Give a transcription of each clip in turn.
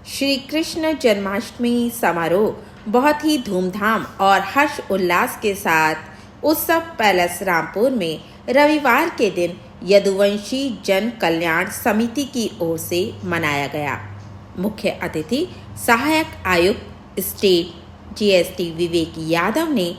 श्री कृष्ण जन्माष्टमी समारोह बहुत ही धूमधाम और हर्ष उल्लास के साथ उत्सव पैलेस रामपुर में रविवार के दिन यदुवंशी जन कल्याण समिति की ओर से मनाया गया। मुख्य अतिथि सहायक आयुक्त स्टेट जीएसटी विवेक यादव ने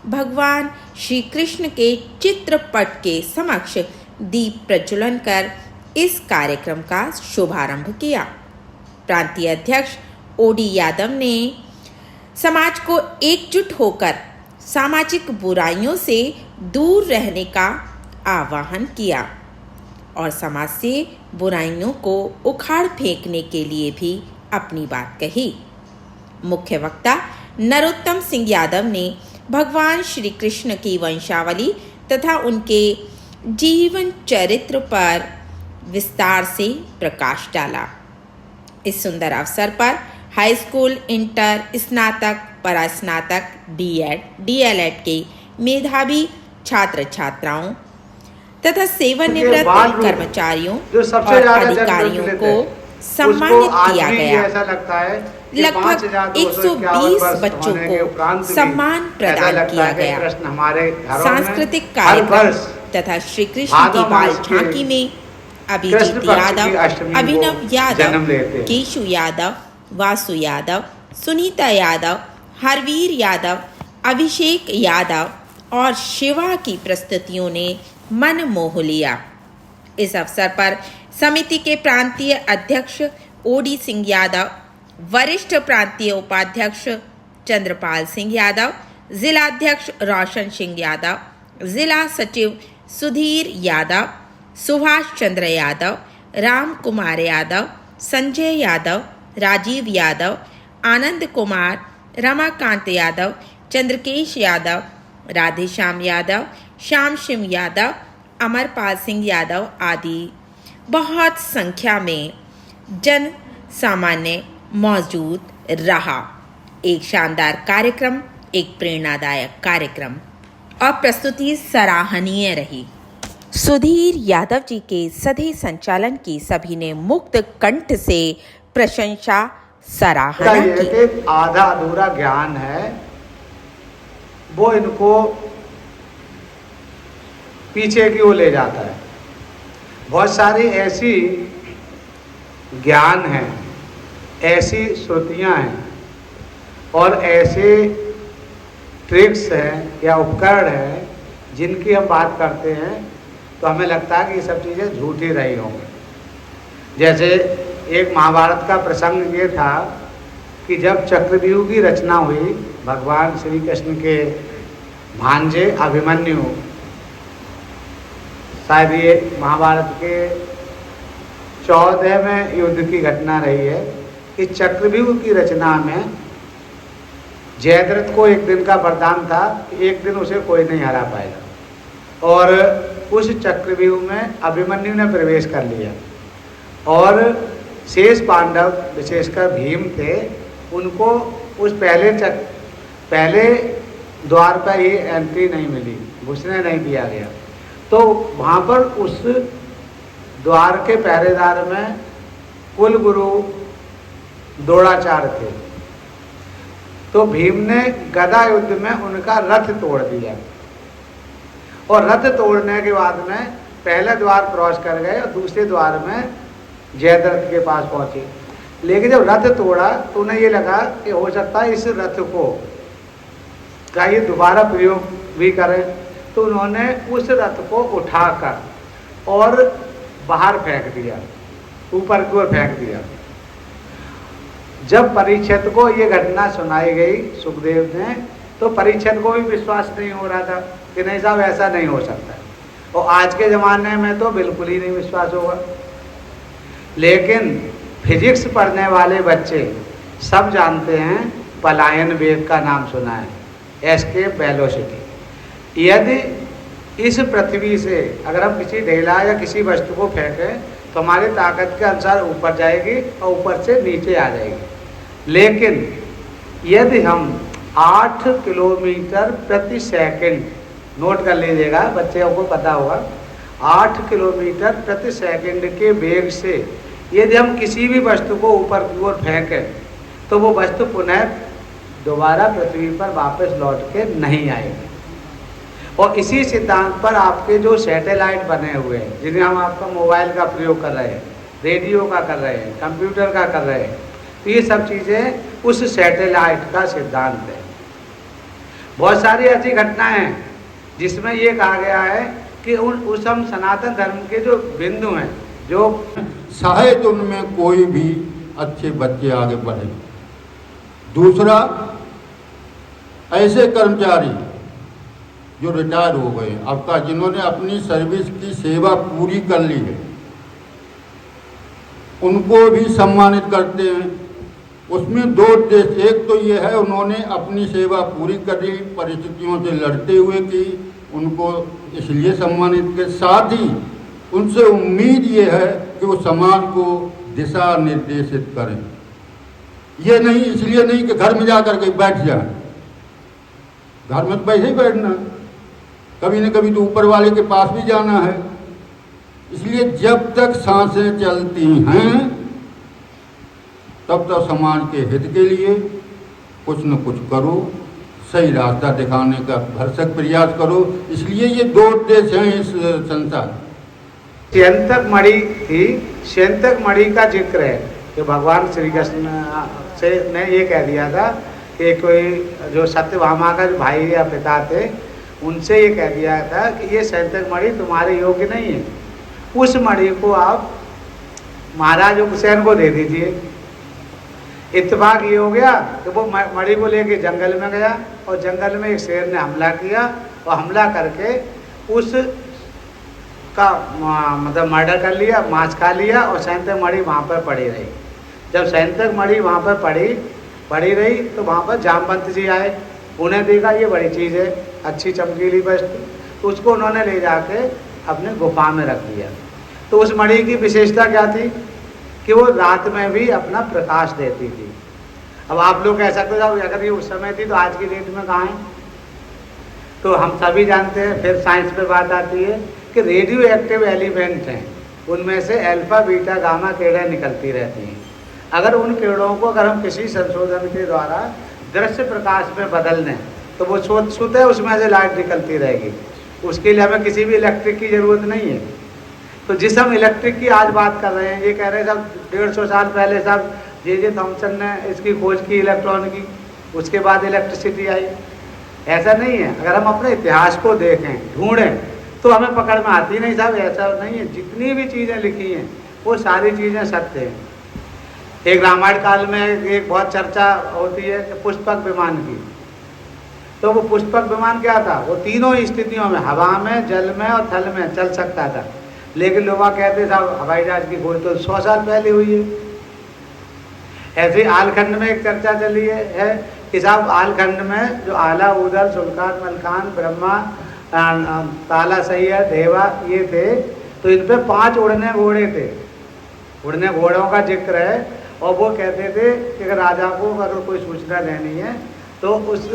भगवान श्री कृष्ण के चित्रपट के समक्ष दीप प्रज्वलन कर इस कार्यक्रम का शुभारंभ किया। प्रांतीय अध्यक्ष ओडी यादव ने समाज को एकजुट होकर सामाजिक बुराइयों से दूर रहने का आह्वान किया और समाज से बुराइयों को उखाड़ फेंकने के लिए भी अपनी बात कही। मुख्य वक्ता नरोत्तम सिंह यादव ने भगवान श्री कृष्ण की वंशावली तथा उनके जीवन चरित्र पर विस्तार से प्रकाश डाला। इस सुंदर अवसर पर हाई स्कूल, इंटर, स्नातक, परास्नातक, बीएड, डीएलएड के मेधावी छात्र छात्राओं तथा सेवानिवृत्त कर्मचारियों और अधिकारियों को सम्मानित किया गया। लगभग 120 बच्चों को सम्मान प्रदान किया गया। सांस्कृतिक कार्यक्रम तथा श्री कृष्ण की बाल झांकी में अभिजीत यादव, अभिनव यादव, केशु यादव, वासु यादव, सुनीता यादव, हरवीर यादव, अभिषेक यादव और शिवा की प्रस्तुतियों ने मन मोह लिया। इस अवसर पर समिति के प्रांतीय अध्यक्ष ओडी सिंह यादव, वरिष्ठ प्रांतीय उपाध्यक्ष चंद्रपाल सिंह यादव, जिलाध्यक्ष रोशन सिंह यादव, जिला सचिव सुधीर यादव, सुभाष चंद्र यादव, राम कुमार यादव, संजय यादव, राजीव यादव, आनंद कुमार, रमाकांत यादव, चंद्रकेश यादव, राधेश्याम यादव, श्याम सिंह यादव, अमरपाल सिंह यादव आदि बहुत संख्या में जन सामान्य मौजूद रहा। एक शानदार कार्यक्रम, एक प्रेरणादायक कार्यक्रम और प्रस्तुति सराहनीय रही। सुधीर यादव जी के सधे संचालन की सभी ने मुक्त कंठ से प्रशंसा सराहना की। आधा अधूरा ज्ञान है वो इनको पीछे की ओर ले जाता है। बहुत सारी ऐसी ज्ञान है, ऐसी श्रुतियाँ हैं और ऐसे ट्रिक्स हैं या उपकरण हैं जिनकी हम बात करते हैं तो हमें लगता है कि ये सब चीज़ें झूठी रही होंगी। जैसे एक महाभारत का प्रसंग ये था कि जब चक्रव्यूह की रचना हुई, भगवान श्री कृष्ण के भांजे अभिमन्यु, शायद ये महाभारत के 14वें युद्ध की घटना रही है कि चक्रव्यूह की रचना में जयद्रथ को एक दिन का वरदान था कि एक दिन उसे कोई नहीं हरा पाएगा और उस चक्रव्यूह में अभिमन्यु ने प्रवेश कर लिया और शेष पांडव विशेषकर भीम थे, उनको उस पहले द्वार पर ही एंट्री नहीं मिली, घुसने नहीं दिया गया। तो वहाँ पर उस द्वार के पहरेदार में कुलगुरु द्रोणाचार्य थे। तो भीम ने गदा युद्ध में उनका रथ तोड़ दिया और रथ तोड़ने के बाद में पहले द्वार क्रॉस कर गए और दूसरे द्वार में जयद्रथ के पास पहुंचे। लेकिन जब रथ तोड़ा तो उन्हें ये लगा कि हो सकता है इस रथ को का ये दोबारा प्रयोग भी करें, तो उन्होंने उस रथ को उठाकर और बाहर फेंक दिया, ऊपर की ओर फेंक दिया। जब परीक्षित को ये घटना सुनाई गई सुखदेव ने, तो परीक्षित को भी विश्वास नहीं हो रहा था कि नहीं साहब ऐसा नहीं हो सकता, और आज के ज़माने में तो बिल्कुल ही नहीं विश्वास होगा। लेकिन फिजिक्स पढ़ने वाले बच्चे सब जानते हैं, पलायन वेग का नाम सुना है, एस्केप वेलोसिटी। यदि इस पृथ्वी से अगर हम किसी ढेला या किसी वस्तु को फेंकें तो हमारी ताकत के अनुसार ऊपर जाएगी और ऊपर से नीचे आ जाएगी। लेकिन यदि हम 8 किलोमीटर प्रति सेकंड, नोट कर लीजिएगा, बच्चों को पता होगा, 8 किलोमीटर प्रति सेकंड के वेग से यदि हम किसी भी वस्तु को ऊपर की ओर फेंकें तो वो वस्तु पुनः दोबारा पृथ्वी पर वापस लौट के नहीं आएगी। और इसी सिद्धांत पर आपके जो सैटेलाइट बने हुए हैं, जिन्हें हम आपका मोबाइल का प्रयोग कर रहे हैं, रेडियो का कर रहे हैं, कंप्यूटर का कर रहे हैं, तो ये सब चीज़ें उस सैटेलाइट का सिद्धांत है। बहुत सारी ऐसी घटनाएं हैं जिसमें ये कहा गया है कि उस हम सनातन धर्म के जो बिंदु हैं, जो शायद उनमें कोई भी अच्छे बच्चे आगे बढ़े। दूसरा, ऐसे कर्मचारी जो रिटायर हो गए अब का, जिन्होंने अपनी सर्विस की सेवा पूरी कर ली है, उनको भी सम्मानित करते हैं। उसमें दो उद्देश्य, एक तो ये है उन्होंने अपनी सेवा पूरी कर ली, परिस्थितियों से लड़ते हुए की, उनको इसलिए सम्मानित के साथ ही उनसे उम्मीद ये है कि वो समाज को दिशा निर्देशित करें। ये नहीं, इसलिए नहीं कि घर में जा कर के बैठ जाए, घर में तो वैसे ही बैठना, कभी न कभी तो ऊपर वाले के पास भी जाना है। इसलिए जब तक सांसें चलती हैं तब तक समाज के हित के लिए कुछ न कुछ करो, सही रास्ता दिखाने का भरसक प्रयास करो। इसलिए ये दो उद्देश्य हैं इस संसार। स्यंतक मणि थी, स्यंतक मणि का जिक्र है कि भगवान श्री कृष्ण से ने ये कह दिया था कि कोई जो सत्यभामा का जो भाई या पिता थे, उनसे ये कह दिया था कि ये स्यंतक मणि तुम्हारे योग्य नहीं है, उस मणि को आप महाराज हुसैन को दे दीजिए। इत्तेफाक ये हो गया कि वो मणि को लेके जंगल में गया और जंगल में एक शेर ने हमला किया और हमला करके उस का मतलब मर्डर कर लिया, मांस खा लिया और सैंतक मणि वहाँ पर पड़ी रही। जब सैंतक मणि वहाँ पर पड़ी रही तो वहाँ पर जामवंत जी आए, उन्हें देखा ये बड़ी चीज़ है, अच्छी चमकीली वस्तु, तो उसको उन्होंने ले जाके अपने गुफा में रख दिया। तो उस मणि की विशेषता क्या थी कि वो रात में भी अपना प्रकाश देती थी। अब आप लोग कह सकते हो अगर ये उस समय थी तो आज की डेट में कहाँ है? तो हम सभी जानते हैं, फिर साइंस पे बात आती है कि रेडियो एक्टिव एलिमेंट हैं, उनमें से अल्फा बीटा गामा किरणें निकलती रहती हैं। अगर उन किरणों को अगर हम किसी संशोधन के द्वारा दृश्य प्रकाश में बदल दें तो वो स्वतः उसमें से लाइट निकलती रहेगी। उसके लिए हमें किसी भी इलेक्ट्रिक की ज़रूरत नहीं है। तो जिस हम इलेक्ट्रिक की आज बात कर रहे हैं, ये कह रहे हैं साहब 150 साल पहले साहब जे थॉमसन ने इसकी खोज की इलेक्ट्रॉन की, उसके बाद इलेक्ट्रिसिटी आई। ऐसा नहीं है। अगर हम अपने इतिहास को देखें, ढूंढें, तो हमें पकड़ में आती नहीं साहब, ऐसा नहीं है। जितनी भी चीज़ें लिखी हैं वो सारी चीज़ें सत्य हैं। एक रामायण काल में एक बहुत चर्चा होती है कि पुष्पक विमान की। तो वो पुष्पक विमान क्या था? वो तीनों स्थितियों में, हवा में, जल में और थल में चल सकता था। लेकिन लोग कहते साहब हवाई जहाज की खोज तो 100 साल पहले हुई है। ऐसे आलखंड में एक चर्चा चली है कि साहब आलखंड में जो आला, उदल, सुल्तान, मलखान, ब्रह्मा, ताला, सैयद, देवा ये थे, तो इन पे 5 उड़ने घोड़े थे। उड़ने घोड़ों का जिक्र है। और वो कहते थे कि अगर राजा को अगर कोई सूचना लेनी है तो उस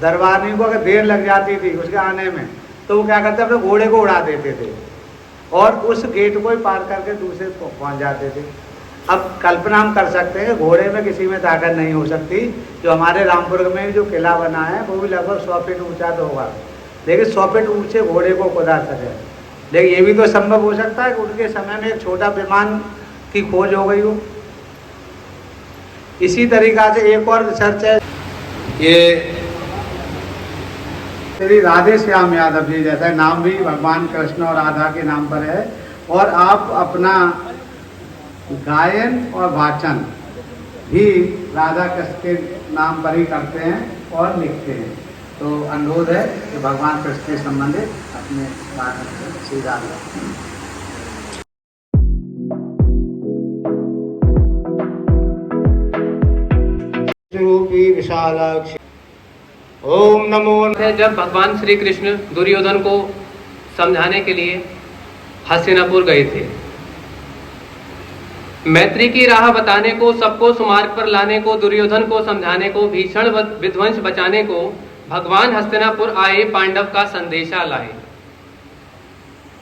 दरबारी को अगर देर लग जाती थी उसके आने में, तो वो क्या करते अपने घोड़े को उड़ा देते थे और उस गेट को ही पार करके दूसरे को पहुंच जाते थे। अब कल्पना हम कर सकते हैं घोड़े में किसी में ताकत नहीं हो सकती। जो हमारे रामपुर में जो किला बना है वो भी लगभग 100 फीट ऊंचा तो होगा, लेकिन 100 फीट ऊंचे घोड़े को कुदा सके। लेकिन ये भी तो संभव हो सकता है कि उनके समय में एक छोटा विमान की खोज हो गई हो। इसी तरीका से एक और रिसर्च है, ये श्री राधे श्याम यादव जी, जैसा नाम भी भगवान कृष्ण और राधा के नाम पर है, और आप अपना गायन और वाचन भी राधा कृष्ण के नाम पर ही करते हैं और लिखते हैं। तो अनुरोध है कि भगवान कृष्ण के संबंधित अपने गायन श्री राधा। रूपी विशालाक्षी ओम नमो। जब भगवान श्री कृष्ण दुर्योधन को समझाने के लिए हस्तिनापुर गए थे, मैत्री की राह बताने को, सबको सुमार्ग पर लाने को, दुर्योधन को समझाने को, भीषण विध्वंस बचाने को भगवान हस्तिनापुर आए, पांडव का संदेशा लाए।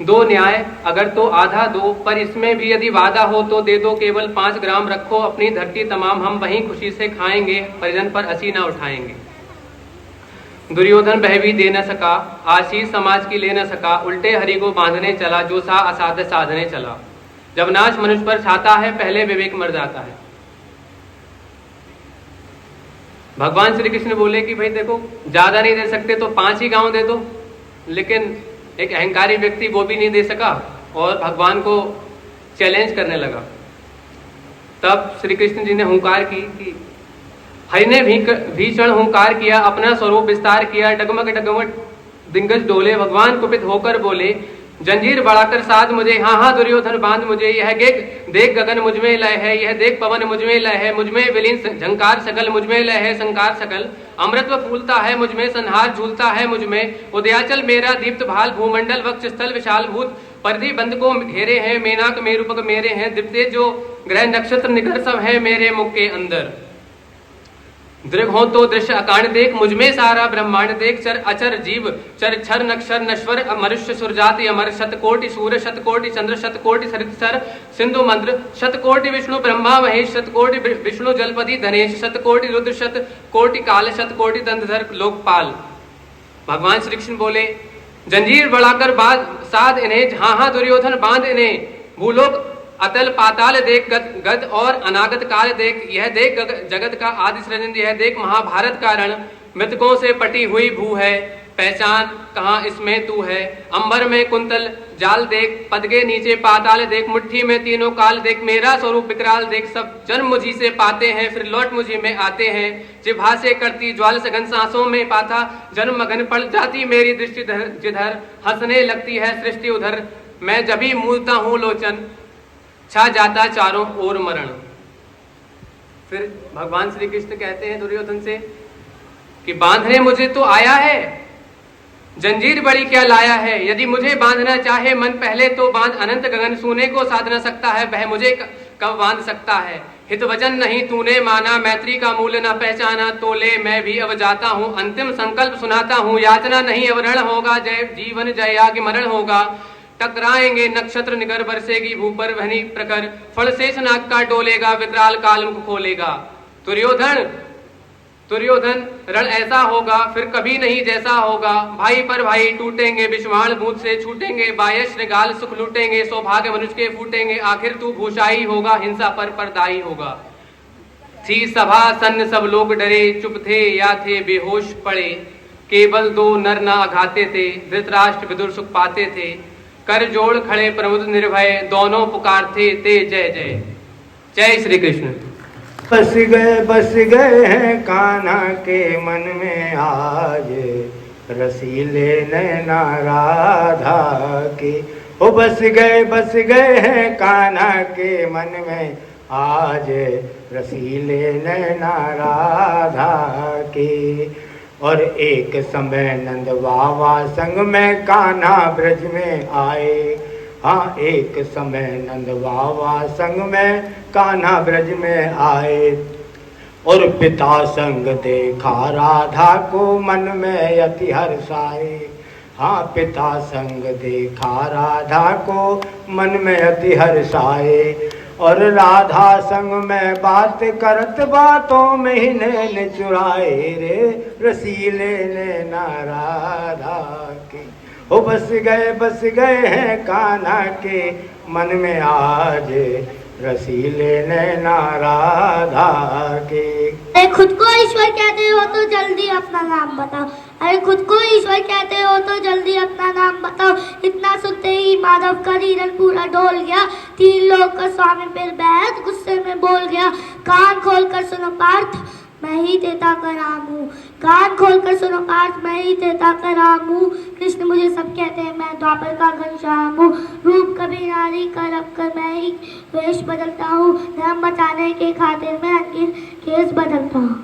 दो न्याय अगर तो आधा दो, पर इसमें भी यदि वादा हो तो दे दो केवल 5 ग्राम रखो अपनी धरती तमाम, हम वहीं खुशी से खाएंगे परिजन पर हंसी ना उठाएंगे। दुर्योधन वह भी दे न सका, आशीष समाज की ले न सका, उल्टे हरि को बांधने चला, जो सा असाध्य साधने चला। जब नाश मनुष्य पर छाता है पहले विवेक मर जाता है। भगवान श्री कृष्ण बोले कि भाई देखो ज्यादा नहीं दे सकते तो 5 ही गांव दे दो, लेकिन एक अहंकारी व्यक्ति वो भी नहीं दे सका और भगवान को चैलेंज करने लगा। तब श्री कृष्ण जी ने हुंकार की कि हरि ने भीषण हुंकार किया, अपना स्वरूप विस्तार किया, डगमग डगमग दिग्गज डोले। भगवान कुपित होकर बोले, जंजीर बढ़ाकर साध मुझे, हाँ हाँ दुर्योधन बांध मुझे। यह देख गगन मुझमें लय है, यह देख पवन मुझमें लय है, मुझमें विलीन झंकार सकल, मुझमें लय है संकार सकल। अमृत फूलता है मुझमें, संहार झूलता है मुझमें, उदयाचल मेरा दीप्त भाल, भूमंडल वक्ष स्थल विशाल भूत, परिधि बंद को घेरे हैं, मेनाक मेरूपक मेरे हैं, दीप्ते जो ग्रह नक्षत्र निकर सब है मेरे मुख के अंदर। दृढ़ हो तो दृश्य अकांड देख, मुझमें सारा ब्रह्मांड देख, चर अचर जीव चर क्षर नक्षर नश्वर, मनुष्य सुरजाति अमर, शतकोटि सूर्य शतकोटि चंद्र, शतकोटि सरितसर सिंधु मंत्र, शतकोटि विष्णु ब्रह्मा महेश, शतकोटि विष्णु जलपति धनेश, शतकोटि रुद्र शतकोटि काल, शतकोटि दंडधर लोकपाल। भगवान श्री कृष्ण बोले, जंजीर बढ़ाकर साध इन्हें, हाँ हाँ दुर्योधन बांध इन्हें। भूलोक अतल पाताल देख, गद और अनागत काल देख, यह देख जगत का आदि सृजन, यह देख महाभारत का रण, मृतकों से पटी हुई भू है, पहचान कहाँ इसमें तू है। अंबर में कुंतल जाल देख, पदगे नीचे पाताल देख, मुट्ठी में तीनों काल देख, मेरा स्वरूप विकराल देख, सब जन्म मुझी से पाते हैं फिर लौट मुझी में आते हैं। जिभा से करती ज्वाल सघन, सांसों में पाता जन्म मगन, पड़ जाती मेरी दृष्टि जिधर, हंसने लगती है सृष्टि उधर, मैं जभी मूलता हूँ लोचन, छा जाता चारों ओर मरण। फिर भगवान श्री कृष्ण कहते हैं दुर्योधन से कि बांधने मुझे तो आया है, जंजीर बड़ी क्या लाया है। यदि मुझे बांधना चाहे मन पहले तो बांध, अनंत गगन सूने को साध न सकता है, वह मुझे कब बांध सकता है। हित वचन नहीं तूने माना, मैत्री का मूल्य न पहचाना, तो ले मैं भी अब जाता हूँ, अंतिम संकल्प सुनाता हूँ, यातना नहीं अब रण होगा, जय जीवन जय आगे मरण होगा। टकराएंगे नक्षत्र निकर, बरसेगी भू पर वहनी प्रकर, फल शेष नाग का डोलेगा, विकराल काल मुख खोलेगा। दुर्योधन रण ऐसा होगा फिर कभी नहीं जैसा होगा, भाई पर भाई टूटेंगे, विषवाण भूत से छूटेंगे, बायश गाल सुख लूटेंगे, सौभाग्य मनुष्य के फूटेंगे, आखिर तू भूषाई होगा, हिंसा पर दाई होगा। थी सभा सन्न सब लोग डरे, चुप थे या थे बेहोश पड़े, केवल 2 नर न आघाते थे, धृतराष्ट्र विदुर सुख पाते थे, कर जोड़ खड़े प्रमुद निर्भय, दोनों पुकारते ते जय जय। जय श्री कृष्ण। बस गए हैं कान्हा के मन में आज, रसीले नैना राधा के। ओ बस गए हैं कान्हा के मन में आज, रसीले नैना राधा के। और एक समय नंद बाबा संग में कान्हा ब्रज में आए, हाँ एक समय नंद बाबा संग में कान्हा ब्रज में आए। और पिता संग देखा राधा को मन में अति हर्षाए, हाँ पिता संग देखा राधा को मन में अति हर्षाए। और राधा संग में बात करत बातों में ही नैन चुराए रे, रसीले नैना राधा के। ओ बस गए हैं कान्हा के मन में आज, रसीले नैना राधा के। अरे खुद को ईश्वर कहते हो तो जल्दी अपना नाम बताओ, अरे खुद को ईश्वर कहते हो तो जल्दी अपना नाम बताओ। इतना सुनते ही माधव का रीरन पूरा डोल गया, 3 लोग का स्वामी फिर बेहद गुस्से में बोल गया। कान खोल कर सुनो पार्थ, मैं ही देता का राम हूँ, कान खोल कर सुनो पार्थ, मैं ही देता का राम हूँ। कृष्ण मुझे सब कहते हैं, मैं द्वापर का घनश्याम हूँ, रूप कभी नारी का रख कर मैं ही वेश बदलता हूँ, धर्म बचाने के खातिर मैं अंकित केस बदलता हूँ।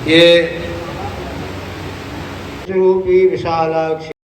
ये रूपी विशालाक्ष